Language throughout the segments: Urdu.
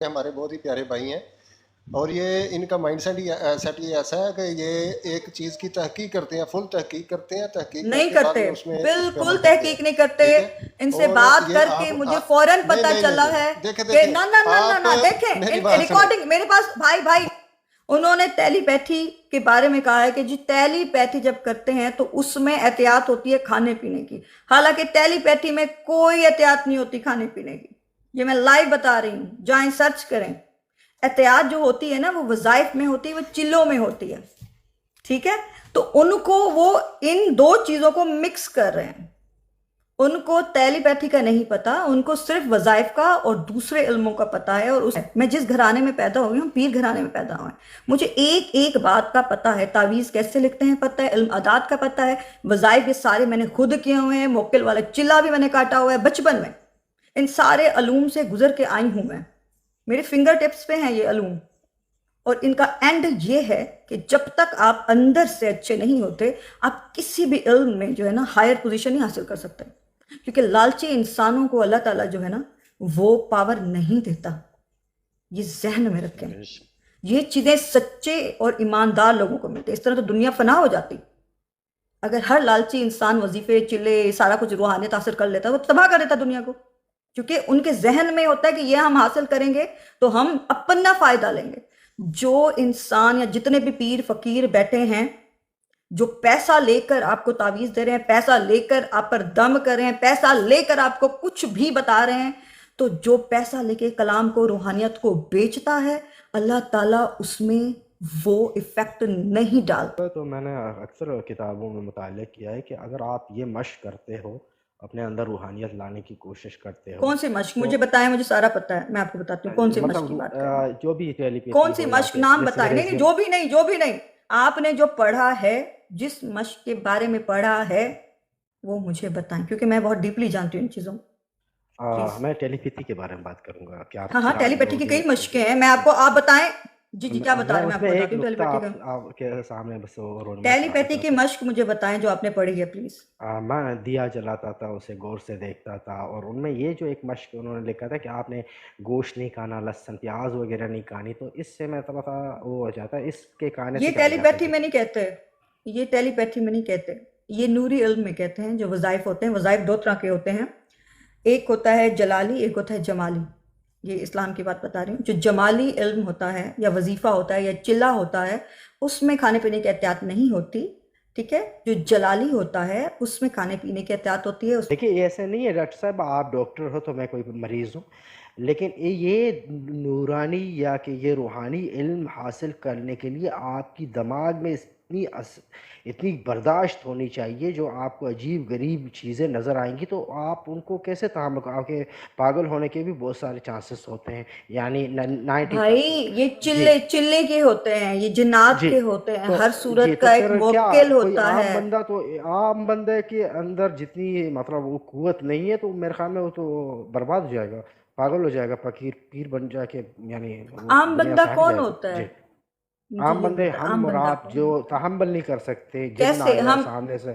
ہمارے بہت ہی پیارے بھائی ہیں، اور یہ ان کا مائنڈ سیٹ یہ ایسا ہے کہ یہ ایک چیز کی تحقیق کرتے ہیں، فل تحقیق کرتے ہیں، تحقیق کر نہیں کے بعد کرتے، میں اس پہ بالکل عمل کرتے ہیں، تحقیق نہیں کرتے. ٹھیک ہے. ان سے اور بات یہ کر کے مجھے آپ فوراً نہیں پتا نہیں نہیں چلا نہیں ہے دیکھیں کہ دیکھیں نہ آپ دیکھیں میری بات سنیں. ریکارڈنگ میرے پاس. بھائی انہوں نے ٹیلی پیتھی کے بارے میں کہا ہے کہ جی ٹیلی پیتھی جب کرتے ہیں تو اس میں احتیاط ہوتی ہے کھانے پینے کی، حالانکہ ٹیلی پیتھی میں کوئی احتیاط نہیں ہوتی کھانے پینے کی. یہ میں لائیو بتا رہی ہوں، جائیں سرچ کریں. احتیاط جو ہوتی ہے نا وہ وظائف میں ہوتی ہے، وہ چلوں میں ہوتی ہے، ٹھیک ہے. تو ان کو وہ ان دو چیزوں کو مکس کر رہے ہیں. ان کو ٹیلی پیتھی کا نہیں پتا، ان کو صرف وظائف کا اور دوسرے علموں کا پتا ہے. اور میں جس گھرانے میں پیدا ہوئی ہوں، پیر گھرانے میں پیدا ہوئے، مجھے ایک ایک بات کا پتا ہے. تعویذ کیسے لکھتے ہیں پتا ہے، علم عادات کا پتا ہے، وظائف یہ سارے میں نے خود کیے ہوئے ہیں، موکل والا چلا بھی میں نے کاٹا ہوا ہے بچپن میں. ان سارے علوم سے گزر کے آئی ہوں میں، میرے فنگر ٹپس پہ ہیں یہ علوم. اور ان کا اینڈ یہ ہے کہ جب تک آپ اندر سے اچھے نہیں ہوتے، آپ کسی بھی علم میں جو ہے نا ہائر پوزیشن نہیں حاصل کر سکتے. کیونکہ لالچی انسانوں کو اللہ تعالیٰ جو ہے نا وہ پاور نہیں دیتا. یہ ذہن میں رکھیں. یہ چیزیں سچے اور ایماندار لوگوں کو ملتے. اس طرح تو دنیا فنا ہو جاتی. اگر ہر لالچی انسان وظیفے چلے سارا کچھ روحانیت حاصل کر لیتا، وہ تباہ کر دیتا دنیا کو. کیونکہ ان کے ذہن میں ہوتا ہے کہ یہ ہم حاصل کریں گے تو ہم اپنا فائدہ لیں گے. جو انسان یا جتنے بھی پیر فقیر بیٹھے ہیں جو پیسہ لے کر آپ کو تعویذ دے رہے ہیں، پیسہ لے کر آپ پر دم کر رہے ہیں، پیسہ لے کر آپ کو کچھ بھی بتا رہے ہیں، تو جو پیسہ لے کے کلام کو روحانیت کو بیچتا ہے، اللہ تعالیٰ اس میں وہ ایفیکٹ نہیں ڈالتا. تو میں نے اکثر کتابوں میں مطالعہ کیا ہے کہ اگر آپ یہ مشق کرتے ہو، اپنے اندر روحانیت لانے کی کوشش کرتے ہو، کون سی مشق؟ تو مجھے بتائیں، مجھے سارا پتا ہے، میں آپ کو بتاتی ہوں کون سی مشق کی بات کر رہے ہیں. جو بھی ٹیلی کون پیتھی سی ہو یا مشق؟ کہ نام جس بتائیں. نہیں ذریعے جو بھی نہیں آپ نے جو پڑھا ہے، جس مشق کے بارے میں پڑھا ہے وہ مجھے بتائیں، کیونکہ میں بہت ڈیپلی جانتی ہوں ان چیزوں. پلیز. میں ٹیلی پیتھی کے بارے میں بات کروں گا کہ آپ ہاں ٹیلی چراغ پیتھی دو کی گے. کئی مشقیں ہیں، میں آپ بتائیں. جی کیا بتا میں رہے ہیں، میں اس آپ میں کو ایک بتاتی ہوں ٹیلی نقطہ پیتھی کا. آپ کے سامنے بس رونما ٹیلی کرنا پیتھی کی چاہتا مشق مجھے بتائیں جو آپ نے پڑھی ہے پلیز. ہوں. میں دیا جلاتا تھا، اسے غور سے دیکھتا تھا، اور ان میں یہ جو ایک مشق انہوں نے لکھا تھا کہ آپ نے گوشت نہیں کھانا، لہسن پیاز وغیرہ نہیں کھانی. تو اس سے میں تھوڑا سا وہ ہو جاتا ہے، اس کے کھانے سے یہ کیا ہو ٹیلی جاتا پیتھی ہے. میں نہیں کہتے، یہ ٹیلی پیتھی میں نہیں کہتے، یہ نوری علم میں کہتے ہیں. جو وظائف ہوتے ہیں، وظائف دو طرح کے ہوتے ہیں، ایک ہوتا ہے جلالی، ایک ہوتا ہے جمالی. یہ اسلام کی بات بتا رہی ہوں. جو جمالی علم ہوتا ہے یا وظیفہ ہوتا ہے یا چلا ہوتا ہے، اس میں کھانے پینے کی احتیاط نہیں ہوتی، ٹھیک ہے. جو جلالی ہوتا ہے اس میں کھانے پینے کی احتیاط ہوتی ہے. دیکھیے یہ ایسے نہیں ہے ڈاکٹر صاحب آپ ڈاکٹر ہو تو میں کوئی مریض ہوں، لیکن یہ نورانی یا کہ یہ روحانی علم حاصل کرنے کے لیے آپ کی دماغ میں اتنی برداشت ہونی چاہیے. جو آپ کو عجیب غریب چیزیں نظر آئیں گی تو آپ ان کو کیسے تحمل کرو. آپ کے پاگل ہونے کے بھی بہت سارے چانسز ہوتے ہیں، یعنی 90%. بھائی یہ چلے کے ہوتے ہیں، یہ جنات جی کے ہوتے ہیں، تو ہر صورت تو کا ایک پھر کیا موکل کوئی ہوتا عام ہے. بندہ، تو عام بندے کے اندر جتنی مطلب وہ قوت نہیں ہے تو میرے خیال میں وہ تو برباد ہو جائے گا، پاگل ہو جائے گا، فقیر پیر بن جا کے، یعنی وہ عام دنیا بندہ سے ہٹ کون جائے گا. ہوتا ہے؟ جی مجھے عام یہ بندے بتا، ہم عام اور بندہ آپ کون جو ہوتا ہے؟ تحمل نہیں کر سکتے، جن آ کیسے جائے ہم سامنے سے.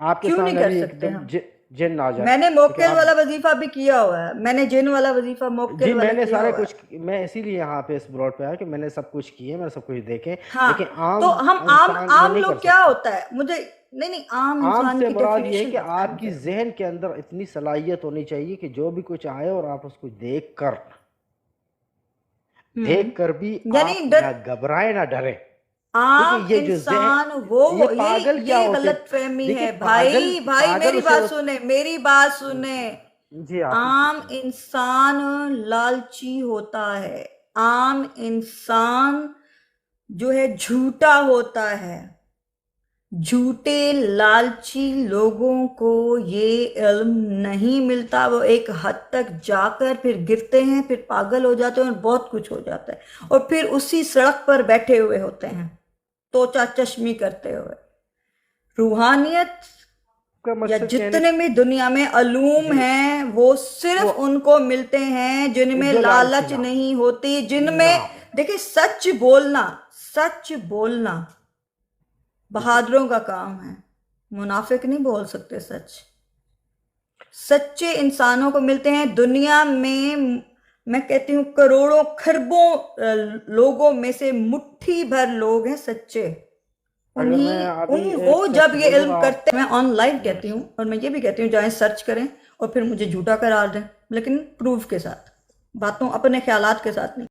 آپ کے کیوں نہیں سامنے کر بھی ایک سکتے دم ہم؟ جن آ جائے میں نے کیونکہ موکل آپ. والا وظیفہ بھی کیا ہوا ہے، میں نے جن والا وظیفہ موکل جی والا میں نے کیا سارے ہوا ہے. کچھ، میں اسی لیے یہاں پہ اس بروڈ پہ آیا کہ میں نے سب کچھ کیے، میں نے سب کچھ دیکھے، ہاں لیکن تو عام ہم انسان یہ عام نہیں لوگ کر کیا سکتا. ہوتا ہے مجھے نہیں عام عام انسان سے کی مراد یہ ہے ڈیفینیشن کہ بتائیں آپ کی مجھے. ذہن کے اندر اتنی صلاحیت ہونی چاہیے کہ جو بھی کچھ آئے اور آپ اس کو دیکھ کر بھی یعنی آپ ڈر. نہ گھبرائیں نہ ڈریں. عام دیکھیں یہ جو انسان یہ پاگل کیا یہ ہوتے. غلط فہمی دیکھیں ہے. پاگل بھائی پاگل میری اسے بات سنیں، میری بات سنیں. جی آپ ہی عام کیجئے. انسان لالچی ہوتا ہے، عام انسان جو ہے جھوٹا ہوتا ہے. جھوٹے لالچی لوگوں کو یہ علم نہیں ملتا. وہ ایک حد تک جا کر پھر گرتے ہیں، پھر پاگل ہو جاتے ہیں اور بہت کچھ ہو جاتا ہے، اور پھر اسی سڑک پر بیٹھے ہوئے ہوتے ہیں توچہ چشمی کرتے ہوئے. روحانیت کا یا مقصد کہنے جتنے بھی دنیا میں علوم جی ہیں وہ صرف وہ ان کو ملتے ہیں جن میں جو لالچی لالچ نہ نہیں ہوتی، جن میں نہ ہو. دیکھیں سچ بولنا بہادروں کا کام ہے. منافق نہیں بول سکتے سچ. سچے انسانوں کو ملتے ہیں دنیا میں. میں کہتی ہوں کروڑوں خربوں لوگوں میں سے مٹھی بھر لوگ ہیں سچے، اگر میں ابھی وہ ایک جب سچ یہ علم بولوں کرتے، میں آن لائن کہتی ہوں اور میں یہ بھی کہتی ہوں جائیں سرچ کریں اور پھر مجھے جھوٹا قرار دیں، لیکن پروف کے ساتھ، باتوں اپنے خیالات کے ساتھ نہیں۔